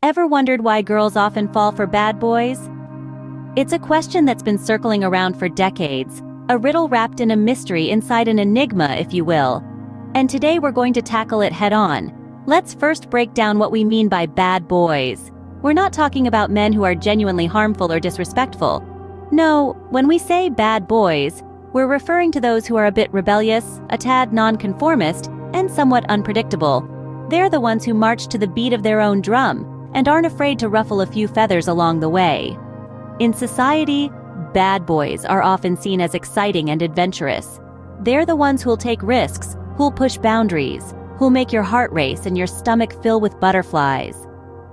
Ever wondered why girls often fall for bad boys? It's a question that's been circling around for decades, a riddle wrapped in a mystery inside an enigma, if you will. And today we're going to tackle it head-on. Let's first break down what we mean by bad boys. We're not talking about men who are genuinely harmful or disrespectful. No, when we say bad boys, we're referring to those who are a bit rebellious, a tad nonconformist, and somewhat unpredictable. They're the ones who march to the beat of their own drum and aren't afraid to ruffle a few feathers along the way. In society, bad boys are often seen as exciting and adventurous. They're the ones who'll take risks, who'll push boundaries, who'll make your heart race and your stomach fill with butterflies.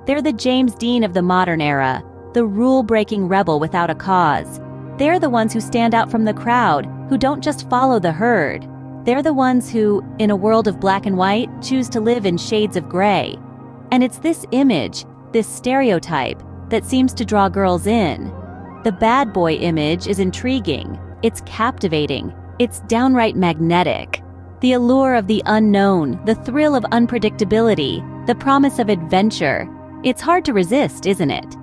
They're the James Dean of the modern era, the rule-breaking rebel without a cause. They're the ones who stand out from the crowd, who don't just follow the herd. They're the ones who, in a world of black and white, choose to live in shades of gray. And it's this image, this stereotype, that seems to draw girls in. The bad boy image is intriguing, it's captivating, it's downright magnetic. The allure of the unknown, the thrill of unpredictability, the promise of adventure. It's hard to resist, isn't it?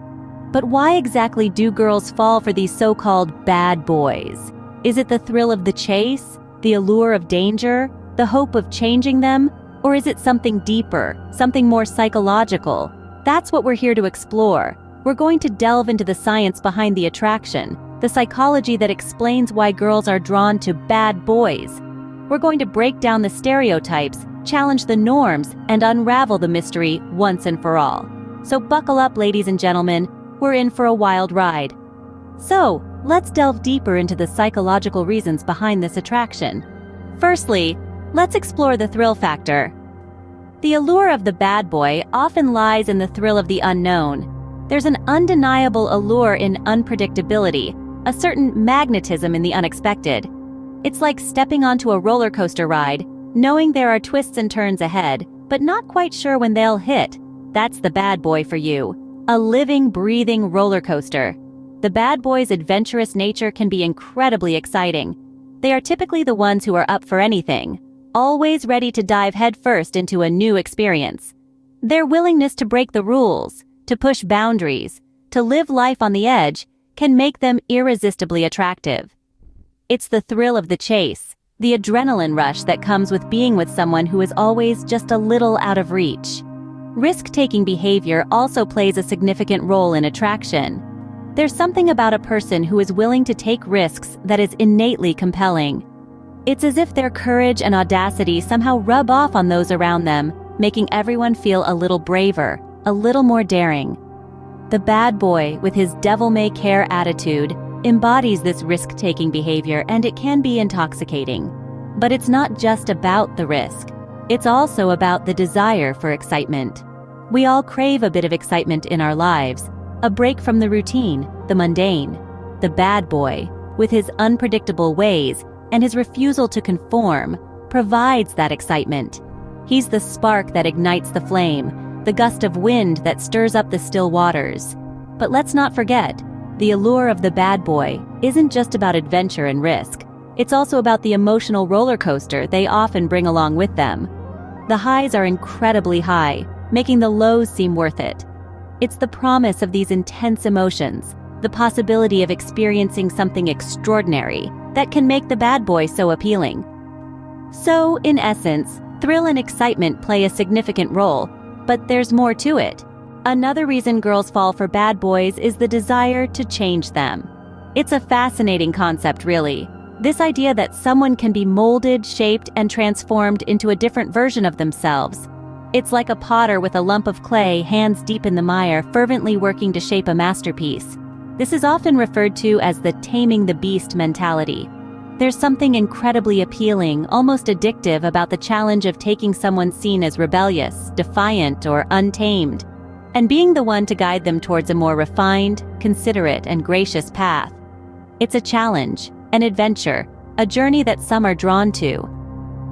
But why exactly do girls fall for these so-called bad boys? Is it the thrill of the chase, the allure of danger, the hope of changing them? Or is it something deeper, something more psychological? That's what we're here to explore. We're going to delve into the science behind the attraction, the psychology that explains why girls are drawn to bad boys. We're going to break down the stereotypes, challenge the norms, and unravel the mystery once and for all. So buckle up, ladies and gentlemen, we're in for a wild ride. So, let's delve deeper into the psychological reasons behind this attraction. Firstly, let's explore the thrill factor. The allure of the bad boy often lies in the thrill of the unknown. There's an undeniable allure in unpredictability, a certain magnetism in the unexpected. It's like stepping onto a roller coaster ride, knowing there are twists and turns ahead, but not quite sure when they'll hit. That's the bad boy for you. A living, breathing roller coaster. The bad boy's adventurous nature can be incredibly exciting. They are typically the ones who are up for anything, always ready to dive headfirst into a new experience. Their willingness to break the rules, to push boundaries, to live life on the edge, can make them irresistibly attractive. It's the thrill of the chase, the adrenaline rush that comes with being with someone who is always just a little out of reach. Risk-taking behavior also plays a significant role in attraction. There's something about a person who is willing to take risks that is innately compelling. It's as if their courage and audacity somehow rub off on those around them, making everyone feel a little braver, a little more daring. The bad boy, with his devil-may-care attitude, embodies this risk-taking behavior, and it can be intoxicating. But it's not just about the risk. It's also about the desire for excitement. We all crave a bit of excitement in our lives, a break from the routine, the mundane. The bad boy, with his unpredictable ways and his refusal to conform, provides that excitement. He's the spark that ignites the flame, the gust of wind that stirs up the still waters. But let's not forget, the allure of the bad boy isn't just about adventure and risk. It's also about the emotional roller coaster they often bring along with them. The highs are incredibly high, making the lows seem worth it. It's the promise of these intense emotions, the possibility of experiencing something extraordinary, that can make the bad boy so appealing. So, in essence, thrill and excitement play a significant role, but there's more to it. Another reason girls fall for bad boys is the desire to change them. It's a fascinating concept, really. This idea that someone can be molded, shaped, and transformed into a different version of themselves. It's like a potter with a lump of clay, hands deep in the mire, fervently working to shape a masterpiece. This is often referred to as the taming the beast mentality. There's something incredibly appealing, almost addictive about the challenge of taking someone seen as rebellious, defiant, or untamed, and being the one to guide them towards a more refined, considerate, and gracious path. It's a challenge, an adventure, a journey that some are drawn to.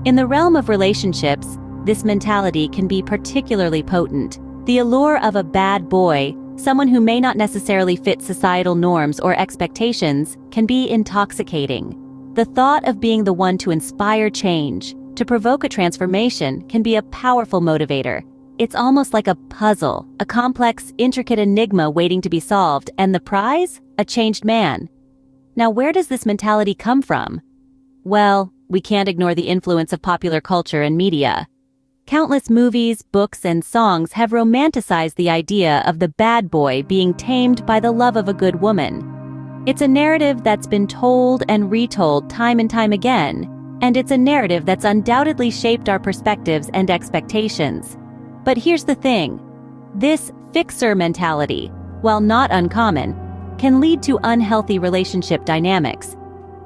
In the realm of relationships, this mentality can be particularly potent. The allure of a bad boy, someone who may not necessarily fit societal norms or expectations, can be intoxicating. The thought of being the one to inspire change, to provoke a transformation, can be a powerful motivator. It's almost like a puzzle, a complex, intricate enigma waiting to be solved, and the prize? A changed man. Now, where does this mentality come from? Well, we can't ignore the influence of popular culture and media. Countless movies, books, and songs have romanticized the idea of the bad boy being tamed by the love of a good woman. It's a narrative that's been told and retold time and time again, and it's a narrative that's undoubtedly shaped our perspectives and expectations. But here's the thing. This fixer mentality, while not uncommon, can lead to unhealthy relationship dynamics.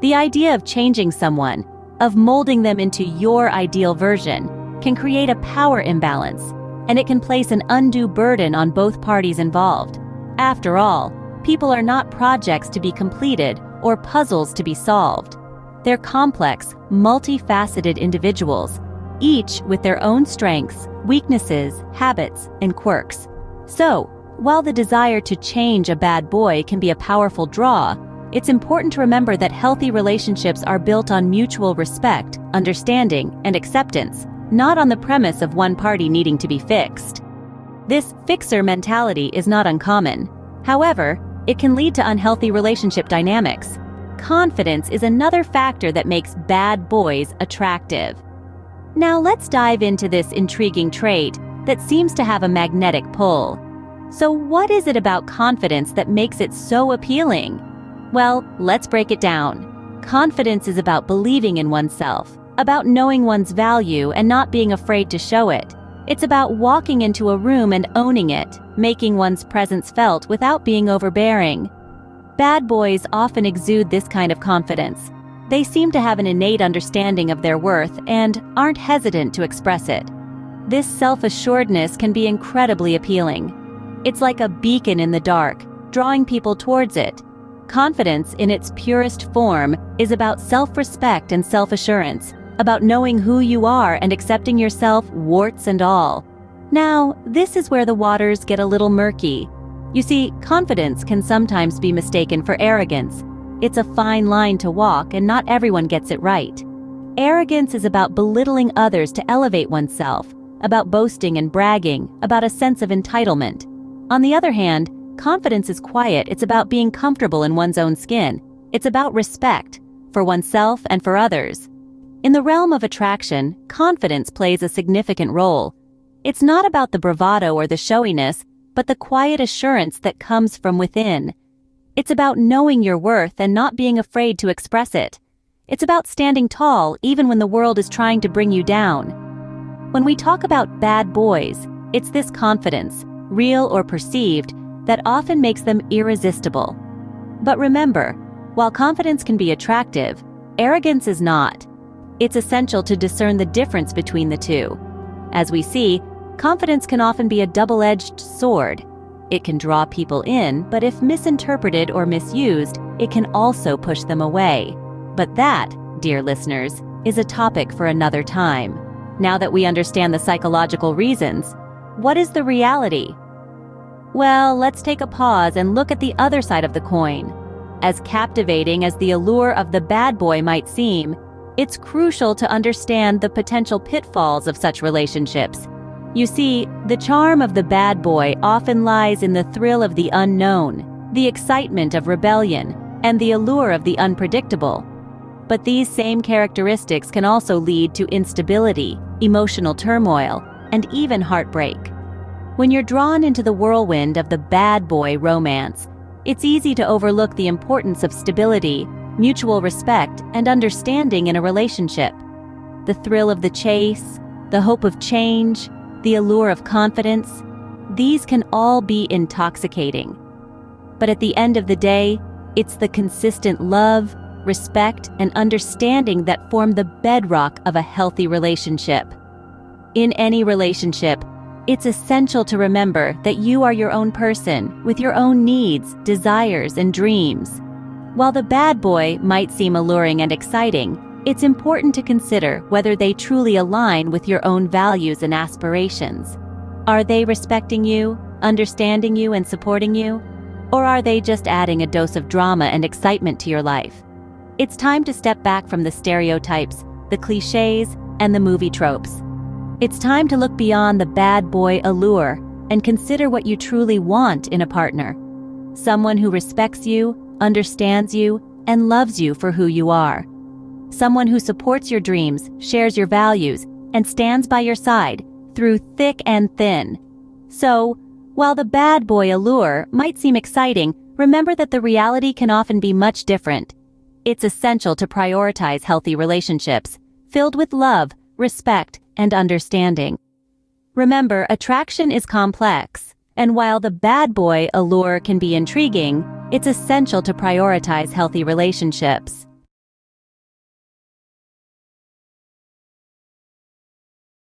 The idea of changing someone, of molding them into your ideal version, can create a power imbalance, and it can place an undue burden on both parties involved. After all, people are not projects to be completed or puzzles to be solved. They're complex, multifaceted individuals, each with their own strengths, weaknesses, habits, and quirks. So, while the desire to change a bad boy can be a powerful draw, it's important to remember that healthy relationships are built on mutual respect, understanding, and acceptance, not on the premise of one party needing to be fixed. This fixer mentality is not uncommon. However, it can lead to unhealthy relationship dynamics. Confidence is another factor that makes bad boys attractive. Now let's dive into this intriguing trait that seems to have a magnetic pull. So what is it about confidence that makes it so appealing? Well, let's break it down. Confidence is about believing in oneself, about knowing one's value and not being afraid to show it. It's about walking into a room and owning it, making one's presence felt without being overbearing. Bad boys often exude this kind of confidence. They seem to have an innate understanding of their worth and aren't hesitant to express it. This self-assuredness can be incredibly appealing. It's like a beacon in the dark, drawing people towards it. Confidence, in its purest form, is about self-respect and self-assurance, about knowing who you are and accepting yourself, warts and all. Now, this is where the waters get a little murky. You see, confidence can sometimes be mistaken for arrogance. It's a fine line to walk, and not everyone gets it right. Arrogance is about belittling others to elevate oneself, about boasting and bragging, about a sense of entitlement. On the other hand, confidence is quiet. It's about being comfortable in one's own skin. It's about respect, for oneself and for others. In the realm of attraction, confidence plays a significant role. It's not about the bravado or the showiness, but the quiet assurance that comes from within. It's about knowing your worth and not being afraid to express it. It's about standing tall even when the world is trying to bring you down. When we talk about bad boys, it's this confidence, real or perceived, that often makes them irresistible. But remember, while confidence can be attractive, arrogance is not. It's essential to discern the difference between the two. As we see, confidence can often be a double-edged sword. It can draw people in, but if misinterpreted or misused, it can also push them away. But that, dear listeners, is a topic for another time. Now that we understand the psychological reasons, what is the reality? Well, let's take a pause and look at the other side of the coin. As captivating as the allure of the bad boy might seem, it's crucial to understand the potential pitfalls of such relationships. You see, the charm of the bad boy often lies in the thrill of the unknown, the excitement of rebellion, and the allure of the unpredictable. But these same characteristics can also lead to instability, emotional turmoil, and even heartbreak. When you're drawn into the whirlwind of the bad boy romance, it's easy to overlook the importance of stability, mutual respect, and understanding in a relationship. The thrill of the chase, the hope of change, the allure of confidence, these can all be intoxicating. But at the end of the day, it's the consistent love, respect, and understanding that form the bedrock of a healthy relationship. In any relationship, it's essential to remember that you are your own person with your own needs, desires, and dreams. While the bad boy might seem alluring and exciting, it's important to consider whether they truly align with your own values and aspirations. Are they respecting you, understanding you, and supporting you? Or are they just adding a dose of drama and excitement to your life? It's time to step back from the stereotypes, the cliches, and the movie tropes. It's time to look beyond the bad boy allure and consider what you truly want in a partner. Someone who respects you, understands you, and loves you for who you are. Someone who supports your dreams, shares your values, and stands by your side through thick and thin. So, while the bad boy allure might seem exciting, remember that the reality can often be much different. It's essential to prioritize healthy relationships, filled with love, respect, and understanding. Remember, attraction is complex, and while the bad boy allure can be intriguing, it's essential to prioritize healthy relationships.